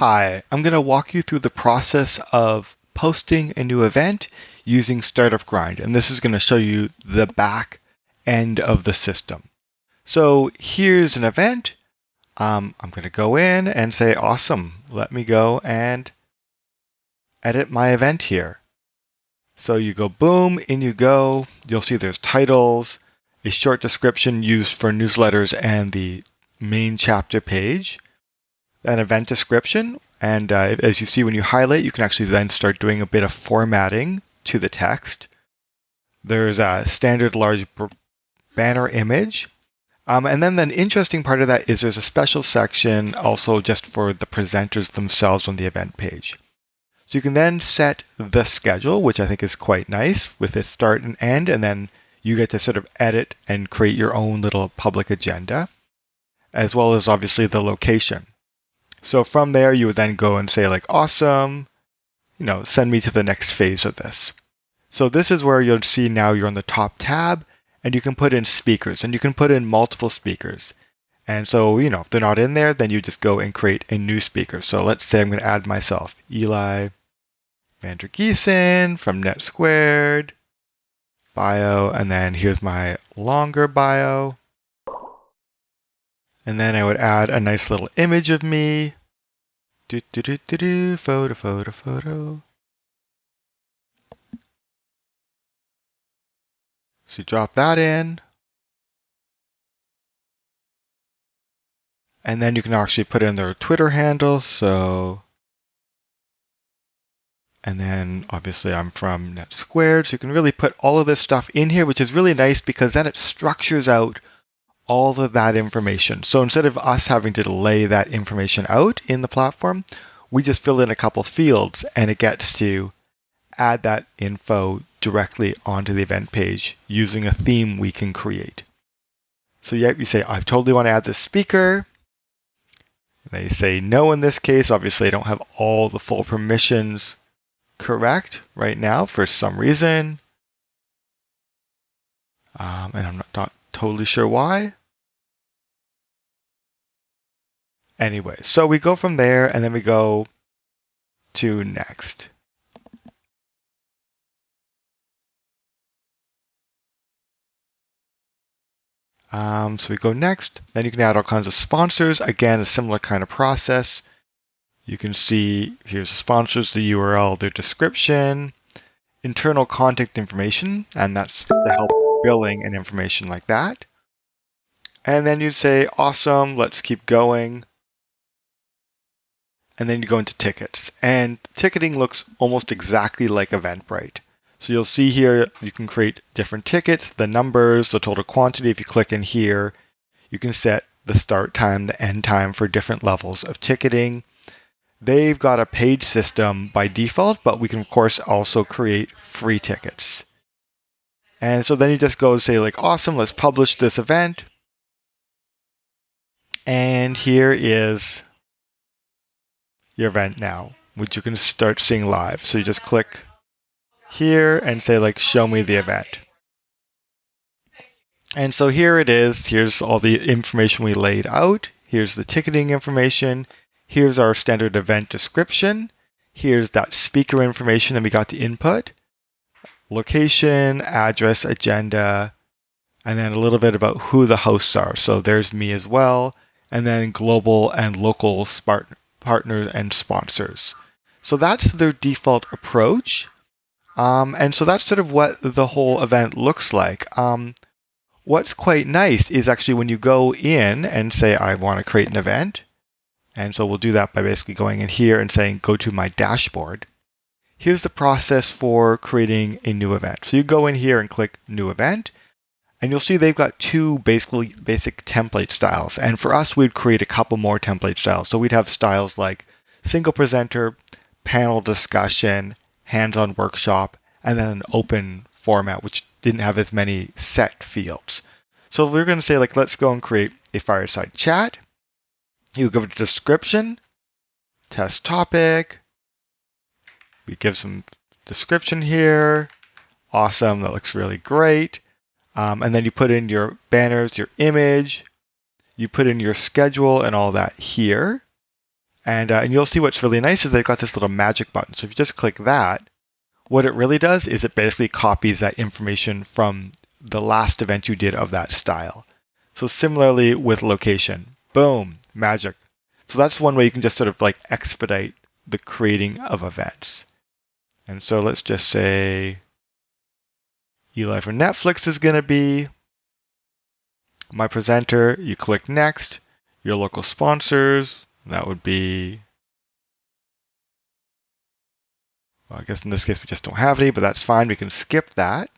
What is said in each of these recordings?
Hi, I'm going to walk you through the process of posting a new event using Startup Grind, and this is going to show you the back end of the system. So here's an event. I'm going to go in and say, awesome, let me go and edit my event here. So you go boom, in you go. You'll see there's titles, a short description used for newsletters and the main chapter page, an event description, and as you see when you highlight, you can actually then start doing a bit of formatting to the text. There's a standard large banner image. And then the interesting part of that is there's a special section also just for the presenters themselves on the event page. So you can then set the schedule, which I think is quite nice with its start and end, and then you get to sort of edit and create your own little public agenda, as well as obviously the location. So from there, you would then go and say like, awesome, send me to the next phase of this. So this is where you'll see now you're on the top tab and you can put in speakers and you can put in multiple speakers. And so, if they're not in there, then you just go and create a new speaker. So let's say I'm going to add myself, Eli Vandergiesen from Net Squared, bio, and then here's my longer bio. And then I would add a nice little image of me. Photo. So you drop that in. And then you can actually put in their Twitter handle. And then obviously I'm from Net Squared. So you can really put all of this stuff in here, which is really nice because then it structures out all of that information. So instead of us having to lay that information out in the platform, we just fill in a couple fields and it gets to add that info directly onto the event page using a theme we can create. So you say, I totally want to add this speaker. They say no in this case. Obviously, I don't have all the full permissions correct right now for some reason. And I'm not totally sure why. Anyway, so we go from there and then we go to next. So we go next, then you can add all kinds of sponsors. Again, a similar kind of process. You can see here's the sponsors, the URL, their description, internal contact information, and that's to help billing and information like that. And then you say, awesome, let's keep going. And then you go into tickets. And ticketing looks almost exactly like Eventbrite. So you'll see here, you can create different tickets, the numbers, the total quantity. If you click in here, you can set the start time, the end time for different levels of ticketing. They've got a paid system by default, but we can of course also create free tickets. And so then you just go and say like, awesome, let's publish this event. And here is your event now, which you can start seeing live. So you just click here and say like, show me the event. And so here it is. Here's all the information we laid out. Here's the ticketing information. Here's our standard event description. Here's that speaker information, and we got the input, location, address, agenda, and then a little bit about who the hosts are. So there's me as well, and then global and local partners and sponsors. So that's their default approach. And so that's sort of what the whole event looks like. What's quite nice is actually when you go in and say, I want to create an event. And so we'll do that by basically going in here and saying, go to my dashboard. Here's the process for creating a new event. So you go in here and click new event, and you'll see they've got two basic template styles. And for us, we'd create a couple more template styles. So we'd have styles like single presenter, panel discussion, hands-on workshop, and then an open format, which didn't have as many set fields. So we're going to say like, let's go and create a fireside chat. You give it a description, test topic. We give some description here. Awesome, that looks really great. And then you put in your banners, your image. You put in your schedule and all that here. And you'll see what's really nice is they've got this little magic button. So if you just click that, what it really does is it basically copies that information from the last event you did of that style. So similarly with location, boom, magic. So that's one way you can just sort of like expedite the creating of events. And so let's just say Eli for Netflix is going to be my presenter. You click next, your local sponsors. That would be, well, I guess in this case we just don't have any, but that's fine. We can skip that.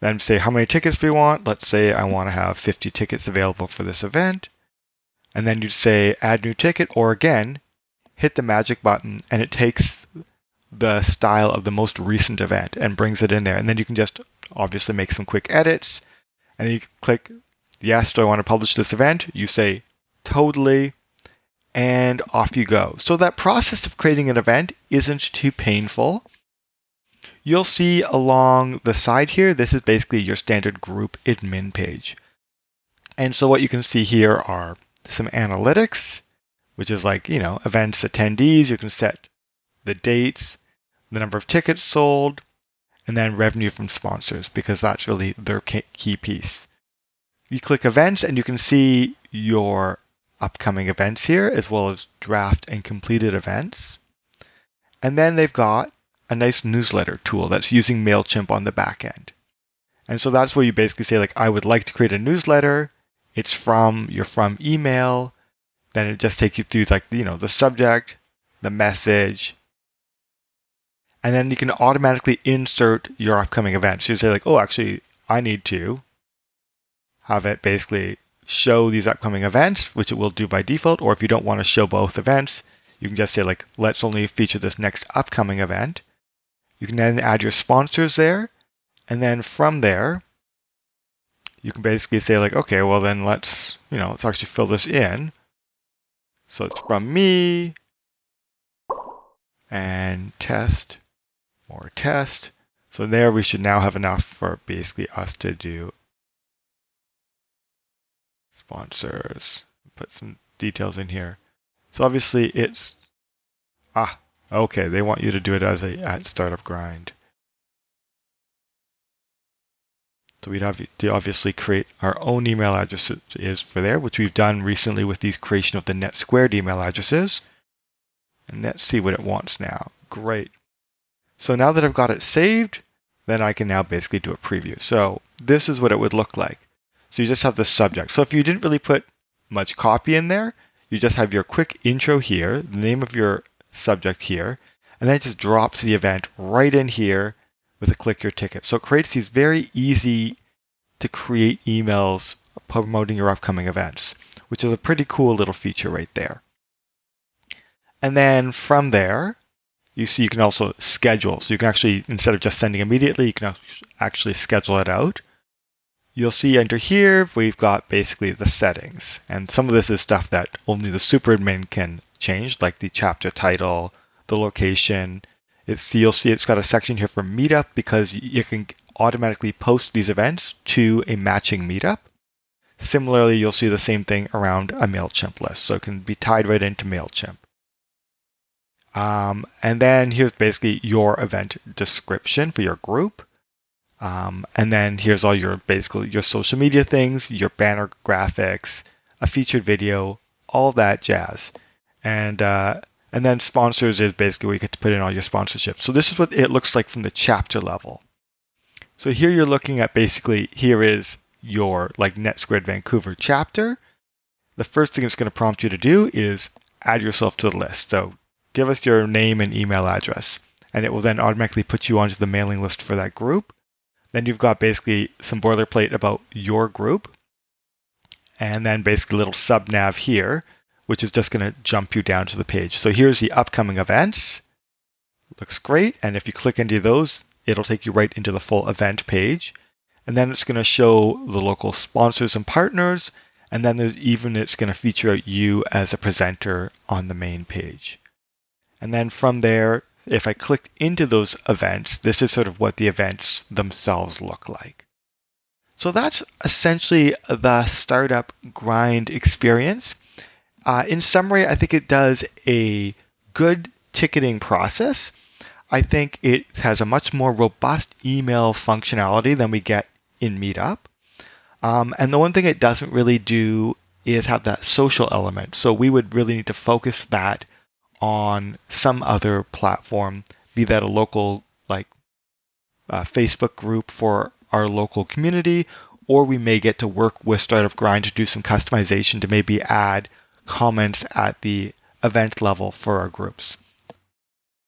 Then say how many tickets we want. Let's say I want to have 50 tickets available for this event. And then you'd say add new ticket, or again, hit the magic button and it takes the style of the most recent event and brings it in there. And then you can just obviously make some quick edits. And then you click, yes, do I want to publish this event? You say totally, and off you go. So that process of creating an event isn't too painful. You'll see along the side here, this is basically your standard group admin page. And so what you can see here are some analytics, which is like, events, attendees. You can set the dates, the number of tickets sold, and then revenue from sponsors, because that's really their key piece. You click events and you can see your upcoming events here, as well as draft and completed events. And then they've got a nice newsletter tool that's using MailChimp on the back end. And so that's where you basically say, like, I would like to create a newsletter. It's from email. Then it just takes you through the subject, the message, and then you can automatically insert your upcoming event. So you say like, oh, actually, I need to have it basically show these upcoming events, which it will do by default. Or if you don't want to show both events, you can just say like, let's only feature this next upcoming event. You can then add your sponsors there. And then from there, you can basically say like, okay, well then let's actually fill this in. So it's from me and test or test. So there we should now have enough for basically us to do sponsors. Put some details in here. So obviously it's, okay, they want you to do it as at startup grind. So we'd have to obviously create our own email addresses for there, which we've done recently with these creation of the NetSquared email addresses. And let's see what it wants now. Great. So now that I've got it saved, then I can now basically do a preview. So this is what it would look like. So you just have the subject. So if you didn't really put much copy in there, you just have your quick intro here, the name of your subject here, and then it just drops the event right in here with a click your ticket. So it creates these very easy to create emails promoting your upcoming events, which is a pretty cool little feature right there. And then from there, you see you can also schedule. So you can actually, instead of just sending immediately, you can actually schedule it out. You'll see under here, we've got basically the settings. And some of this is stuff that only the super admin can change, like the chapter title, the location. You'll see it's got a section here for meetup, because you can automatically post these events to a matching meetup. Similarly, you'll see the same thing around a MailChimp list. So it can be tied right into MailChimp. And then here's basically your event description for your group. And then here's all your social media things, your banner graphics, a featured video, all that jazz. And then sponsors is basically where you get to put in all your sponsorships. So this is what it looks like from the chapter level. So here you're looking at basically, here is your NetSquared Vancouver chapter. The first thing it's going to prompt you to do is add yourself to the list. So give us your name and email address, and it will then automatically put you onto the mailing list for that group. Then you've got basically some boilerplate about your group, and then basically a little sub-nav here, which is just going to jump you down to the page. So here's the upcoming events. Looks great. And if you click into those, it'll take you right into the full event page. And then it's going to show the local sponsors and partners. And then it's going to feature you as a presenter on the main page. And then from there, if I click into those events, this is sort of what the events themselves look like. So that's essentially the startup grind experience. In summary, I think it does a good ticketing process. I think it has a much more robust email functionality than we get in Meetup. And the one thing it doesn't really do is have that social element. So we would really need to focus that on some other platform, be that a local like Facebook group for our local community, or we may get to work with Startup Grind to do some customization to maybe add comments at the event level for our groups.